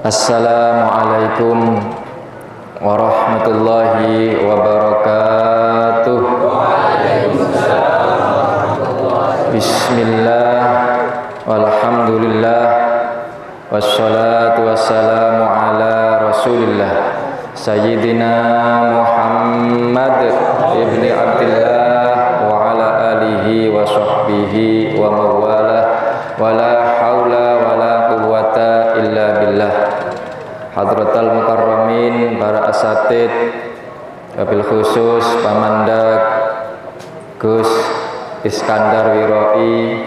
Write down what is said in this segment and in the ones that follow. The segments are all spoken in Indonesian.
Assalamualaikum warahmatullahi wabarakatuh. Bismillah, walhamdulillah, wassalatu wassalamu ala rasulillah Sayyidina Muhammad ibni Abdillah wa ala alihi wa sahbihi wa mawalah, wa la hawla wa la quwwata illa billah. Hadratal mukarramin, para asatid, wabil khusus Pamandak Gus Iskandar Wiroi,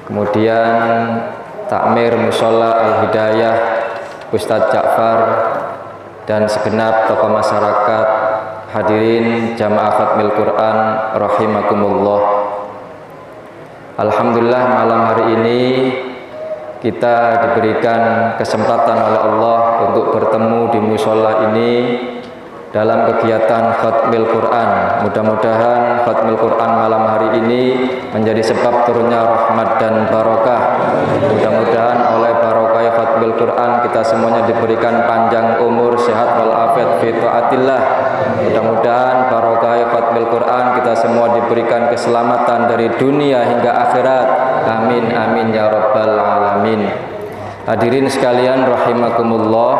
kemudian Takmir Mushola Al-Hidayah Ustadz Ja'far, dan segenap tokoh masyarakat, hadirin jamaah khatmil Quran rahimakumullah. Alhamdulillah, malam hari ini kita diberikan kesempatan oleh Allah untuk bertemu di mushola ini dalam kegiatan khatmil Quran. Mudah-mudahan khatmil Quran malam hari ini menjadi sebab turunnya rahmat dan barokah. Mudah-mudahan oleh barokah khatmil Quran kita semuanya diberikan panjang umur, sehat walafiat fi taatillah. Mudah-mudahan barokah khatmil Quran kita semua diberikan keselamatan dari dunia hingga akhirat. Amin amin ya rabbal alamin. Hadirin sekalian rahimakumullah,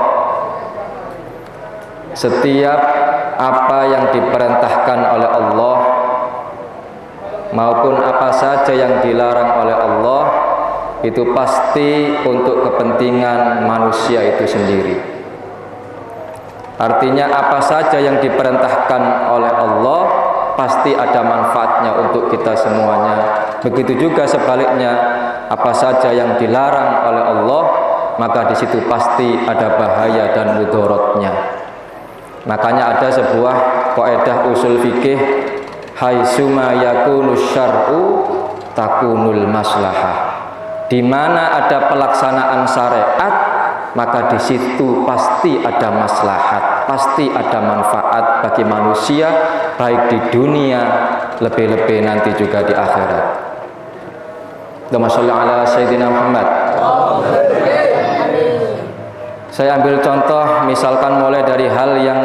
setiap apa yang diperintahkan oleh Allah maupun apa saja yang dilarang oleh Allah itu pasti untuk kepentingan manusia itu sendiri. Artinya apa saja yang diperintahkan oleh Allah pasti ada manfaatnya untuk kita semuanya. Begitu juga sebaliknya, apa saja yang dilarang oleh Allah maka di situ pasti ada bahaya dan mudorotnya. Makanya ada sebuah kaidah usul fikih, haitsuma yakunus syar'u takunul maslahah. Di mana ada pelaksanaan syariat, maka di situ pasti ada maslahat, pasti ada manfaat bagi manusia, baik di dunia, lebih-lebih nanti juga di akhirat. Allahumma sholli ala Sayyidina Muhammad. Saya ambil contoh, misalkan mulai dari hal yang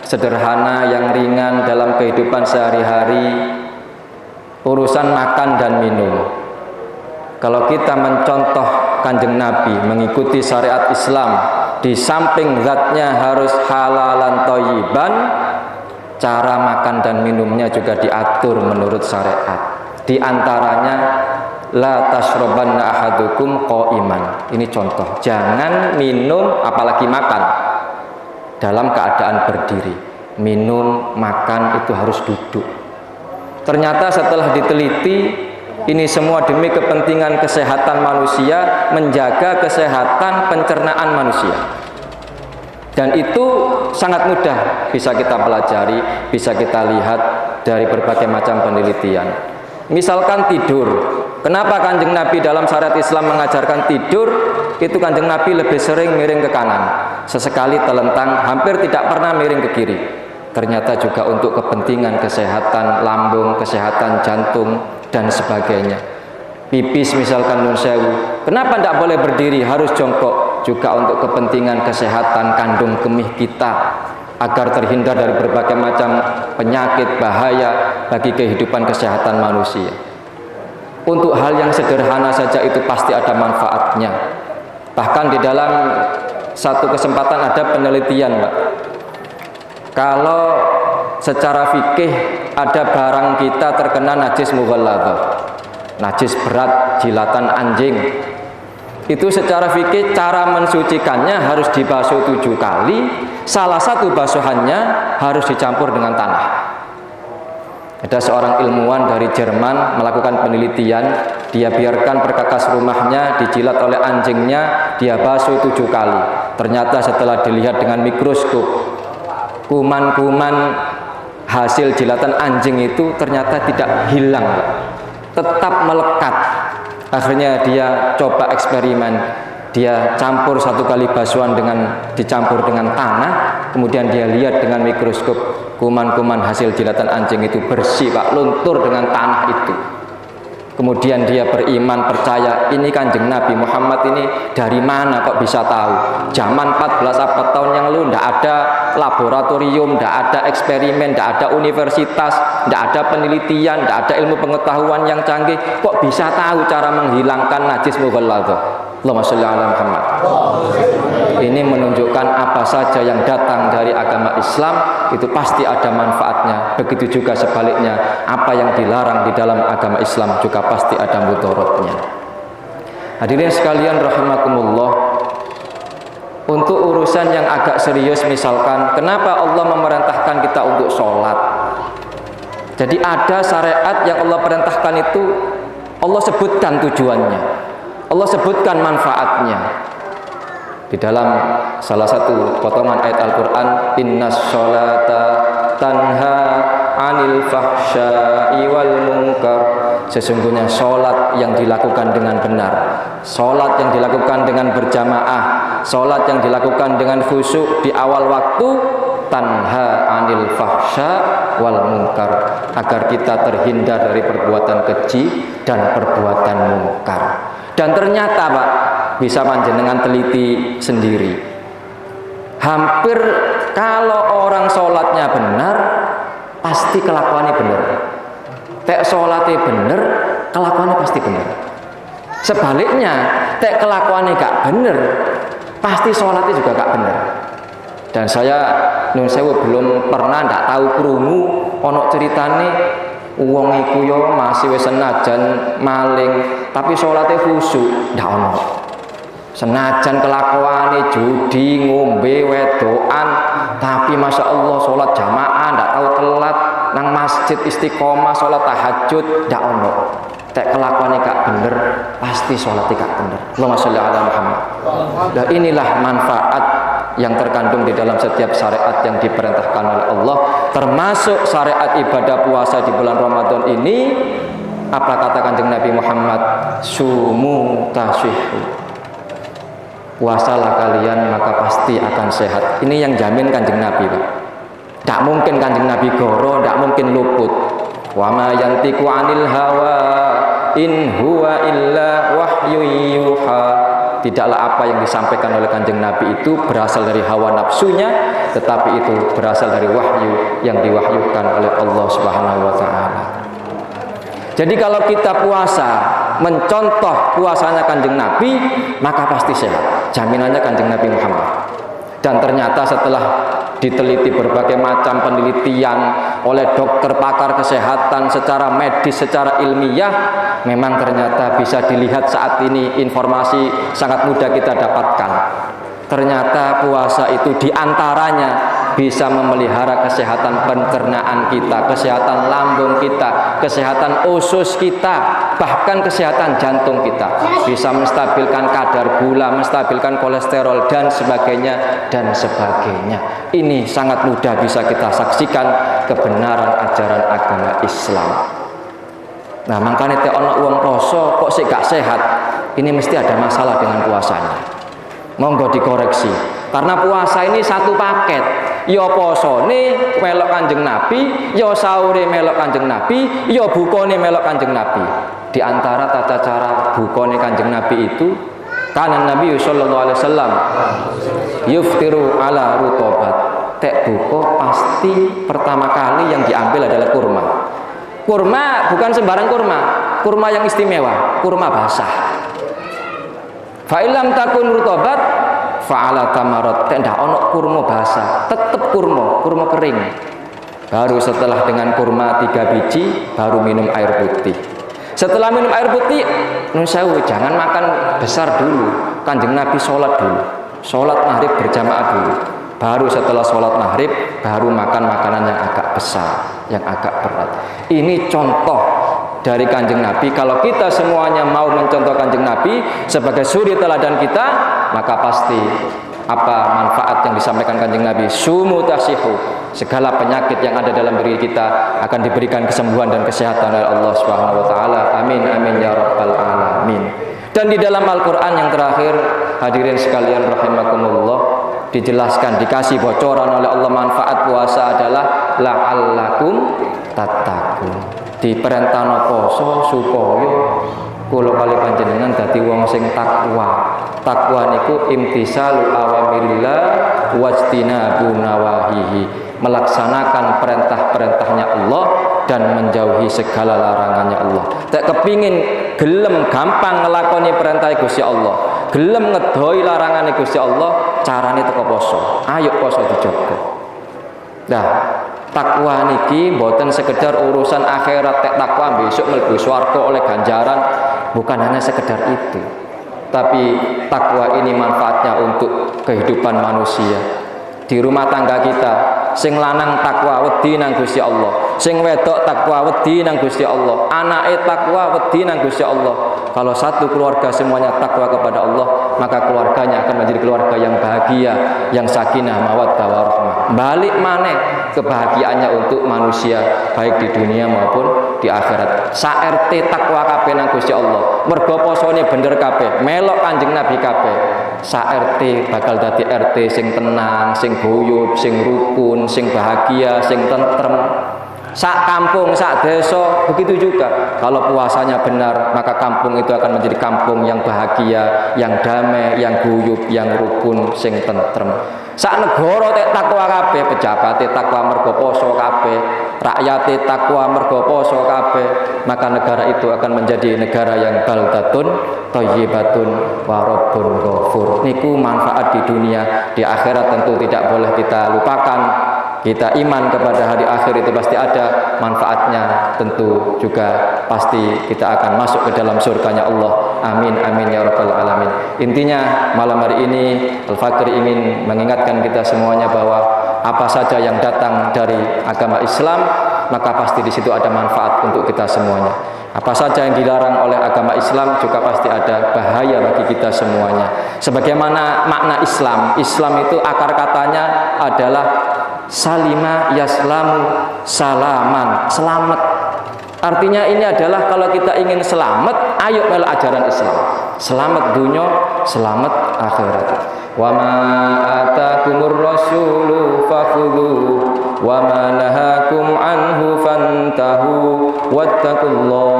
sederhana, yang ringan dalam kehidupan sehari-hari, urusan makan dan minum. Kalau kita mencontoh Kanjeng Nabi, mengikuti syariat Islam, di samping zatnya harus halalan thayyiban, cara makan dan minumnya juga diatur menurut syariat. Di antaranya la tashrabanna ahadukum qa'iman. Ini contoh, jangan minum apalagi makan dalam keadaan berdiri. Minum, makan itu harus duduk. Ternyata setelah diteliti, ini semua demi kepentingan kesehatan manusia, menjaga kesehatan pencernaan manusia. Dan itu sangat mudah bisa kita pelajari, bisa kita lihat dari berbagai macam penelitian. Misalkan tidur, kenapa Kanjeng Nabi dalam syariat Islam mengajarkan tidur? Itu Kanjeng Nabi lebih sering miring ke kanan, sesekali telentang, hampir tidak pernah miring ke kiri. Ternyata juga untuk kepentingan kesehatan lambung, kesehatan jantung, dan sebagainya. Pipis misalkan nun sewu, kenapa tidak boleh berdiri, harus jongkok? Juga untuk kepentingan kesehatan kandung kemih kita, agar terhindar dari berbagai macam penyakit bahaya bagi kehidupan kesehatan manusia. Untuk hal yang sederhana saja itu pasti ada manfaatnya. Bahkan di dalam satu kesempatan ada penelitian, Mbak. Kalau secara fikih ada barang kita terkena najis mughalladhah, najis berat, jilatan anjing, itu secara fikih cara mensucikannya harus dibasuh 7 kali. Salah satu basuhannya harus dicampur dengan tanah. Ada seorang ilmuwan dari Jerman melakukan penelitian, dia biarkan perkakas rumahnya dijilat oleh anjingnya, dia basuh 7 kali. Ternyata setelah dilihat dengan mikroskop, kuman-kuman hasil jilatan anjing itu ternyata tidak hilang, tetap melekat. Akhirnya dia coba eksperimen, dia campur 1 kali basuhan dicampur dengan tanah, kemudian dia lihat dengan mikroskop, kuman-kuman hasil jilatan anjing itu bersih, Pak, luntur dengan tanah itu. kemudian dia beriman, percaya ini Kanjeng Nabi Muhammad ini dari mana kok bisa tahu? Zaman 14 abad tahun yang lalu tidak ada laboratorium, tidak ada eksperimen, tidak ada universitas, tidak ada penelitian, tidak ada ilmu pengetahuan yang canggih, kok bisa tahu cara menghilangkan najis mughalladhah? Allahumma sholli ala Muhammad. Ini menunjukkan apa saja yang datang dari agama Islam itu pasti ada manfaatnya. Begitu juga sebaliknya, apa yang dilarang di dalam agama Islam juga pasti ada mudaratnya. Hadirin sekalian rahimakumullah, untuk urusan yang agak serius, misalkan kenapa Allah memerintahkan kita untuk sholat. Jadi ada syariat yang Allah perintahkan itu Allah sebutkan tujuannya, Allah sebutkan manfaatnya. Di dalam salah satu potongan ayat Al-Quran, innas sholata tanha anil fahsya'i wal munkar, sesungguhnya sholat yang dilakukan dengan benar, sholat yang dilakukan dengan berjamaah, sholat yang dilakukan dengan khusyuk di awal waktu, tanha anil fahsya wal munkar, agar kita terhindar dari perbuatan keji dan perbuatan munkar. Dan ternyata Pak, bisa panjenengan teliti sendiri, hampir kalau orang sholatnya benar pasti kelakuannya benar. Tek sholatnya benar, kelakuannya pasti benar. Sebaliknya, tek kelakuannya gak benar, pasti sholatnya juga gak benar. Dan saya nun sewu belum pernah, ndak tahu krungu ono ceritane wong iku yo masih wis senajan maling tapi salate khusyuk, ndak ono. Senajan kelakuane judi, ngombe, wedokan, tapi masya Allah salat jamaah ndak tahu telat, nang masjid istiqomah salat tahajud, ndak ono. Tek kelakuannya gak bener, pasti salatnya gak bener. Allahumma sholli ala Muhammad. Nah, inilah manfaat yang terkandung di dalam setiap syariat yang diperintahkan oleh Allah, termasuk syariat ibadah puasa di bulan Ramadan ini. Apa kata Kanjeng Nabi Muhammad? Sumu tashihu, puasalah kalian maka pasti akan sehat. Ini yang jamin Kanjeng Nabi, Pak. Tak mungkin Kanjeng Nabi goro, tak mungkin luput. Wa ma yantiqu 'anil hawa in huwa illa wahyu yuha. Tidaklah apa yang disampaikan oleh Kanjeng Nabi itu berasal dari hawa nafsunya, tetapi itu berasal dari wahyu yang diwahyukan oleh Allah Subhanahu wa taala. Jadi kalau kita puasa mencontoh puasanya Kanjeng Nabi, maka pasti sehat. Jaminannya Kanjeng Nabi Muhammad. Dan ternyata setelah diteliti berbagai macam penelitian oleh dokter pakar kesehatan secara medis, secara ilmiah, memang ternyata bisa dilihat saat ini, informasi sangat mudah kita dapatkan. Ternyata puasa itu diantaranya bisa memelihara kesehatan pencernaan kita, kesehatan lambung kita, kesehatan usus kita, bahkan kesehatan jantung kita. Bisa menstabilkan kadar gula, menstabilkan kolesterol, dan sebagainya, dan sebagainya. Ini sangat mudah bisa kita saksikan kebenaran ajaran agama Islam. Nah, makanya teh ono wong poso kok sik gak sehat, ini mesti ada masalah dengan puasanya. Monggo dikoreksi, karena puasa ini satu paket. Ya posone melok Kanjeng Nabi, ya sahure melok Kanjeng Nabi, ya bukone melok Kanjeng Nabi. Di antara tata cara bukone Kanjeng Nabi itu, kana Nabi sallallahu alaihi wasallam yuftiru ala rutobat. Tek buko pasti pertama kali yang diambil adalah kurma. Kurma bukan sembarang kurma, kurma yang istimewa, kurma basah. Fa illam takun rutobat fa'ala tamarat. Tidak ono kurma basah, tetap kurma kering. Baru setelah dengan kurma 3 biji baru minum air putih. Setelah minum air putih, nun sewu, jangan makan besar dulu. Kanjeng Nabi sholat dulu, sholat maghrib berjamaah dulu. Baru setelah sholat maghrib baru makan makanan yang agak besar, yang agak berat. Ini contoh dari Kanjeng Nabi. Kalau kita semuanya mau mencontoh Kanjeng Nabi sebagai suri teladan kita, maka pasti apa manfaat yang disampaikan Kanjeng Nabi? Sumu tasihu, segala penyakit yang ada dalam diri kita akan diberikan kesembuhan dan kesehatan oleh Allah Subhanahu wa taala. Amin amin ya rabbal alamin. Dan di dalam Al-Qur'an yang terakhir, hadirin sekalian rahimakumullah, dijelaskan, dikasih bocoran oleh Allah, manfaat puasa adalah la'allakum tattaqun. diperintahno poso supaya kula kali panjenengan dadi wong sing takwa. Takwa niku imtisalu awamirillah wajtinabu nawahihi, melaksanakan perintah-perintahnya Allah dan menjauhi segala larangannya Allah. Tak kepingin gelem gampang ngelakoni perintah Gusti Allah, gelem ngedoi larangan Gusti Allah, carane teko poso. Ayo poso dijogo. Nah, takwa niki mboten sekedar urusan akhirat, tek takwa besok mlebu swarga oleh ganjaran, bukan hanya sekedar itu. Tapi takwa ini manfaatnya untuk kehidupan manusia. Di rumah tangga kita, sing lanang takwa wedi nang Gusti Allah, sing wedok takwa wedi nang Gusti Allah, anake takwa wedi nang Gusti Allah. Kalau satu keluarga semuanya takwa kepada Allah, maka keluarganya akan menjadi keluarga yang bahagia, yang sakinah mawaddah warahmah. Balik maneh kebahagiaannya untuk manusia baik di dunia maupun di akhirat. Sa RT takwa kabeh nang Gusti Allah, mergo posone bener kabeh, melok Kanjeng Nabi kabeh. Sa RT bakal dadi RT sing tenang, sing guyub, sing rukun, sing bahagia, sing tentrem. Sak kampung, sak desa begitu juga. Kalau puasanya benar, maka kampung itu akan menjadi kampung yang bahagia, yang damai, yang guyub, yang rukun, sing tentrem. Sak negara tek takwa kabeh, pejabate takwa mergo poso kabeh, rakyate takwa mergo poso kabeh, maka negara itu akan menjadi negara yang baldatun thayyibatun wa rabbun ghafur. Niku manfaat di dunia, di akhirat tentu tidak boleh kita lupakan. Kita iman kepada hari akhir itu pasti ada manfaatnya, tentu juga pasti kita akan masuk ke dalam surganya Allah. Amin amin ya rabbal alamin. Intinya malam hari ini Al-Fakir ingin mengingatkan kita semuanya bahwa apa saja yang datang dari agama Islam, maka pasti di situ ada manfaat untuk kita semuanya. Apa saja yang dilarang oleh agama Islam juga pasti ada bahaya bagi kita semuanya. Sebagaimana makna Islam, Islam itu akar katanya adalah salima yaslamu salaman, selamat. Artinya ini adalah kalau kita ingin selamat, ayo mel ajaran Islam. Selamat dunia, selamat akhirat. Wa ma atakumur rasulu fakhudhu wa ma nahakum anhu fantahu wattaqullah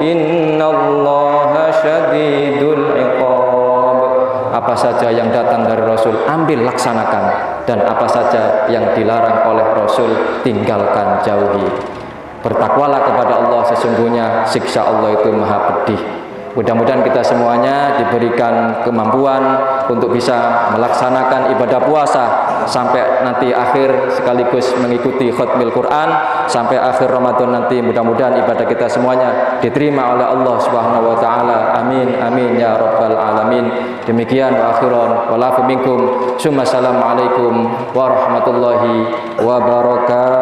innallaha syadidul iqab. Apa saja yang datang dari Rasul, ambil, laksanakan, dan apa saja yang dilarang oleh Rasul, tinggalkan, jauhi. Bertakwalah kepada Allah, sesungguhnya siksa Allah itu maha pedih. Mudah-mudahan kita semuanya diberikan kemampuan untuk bisa melaksanakan ibadah puasa sampai nanti akhir, sekaligus mengikuti khatmil Quran sampai akhir Ramadan nanti. Mudah-mudahan ibadah kita semuanya diterima oleh Allah Subhanahu wa taala. Amin amin ya rabbal alamin. Demikian wa akhiran walafu minkum. Assalamualaikum warahmatullahi wabarakatuh.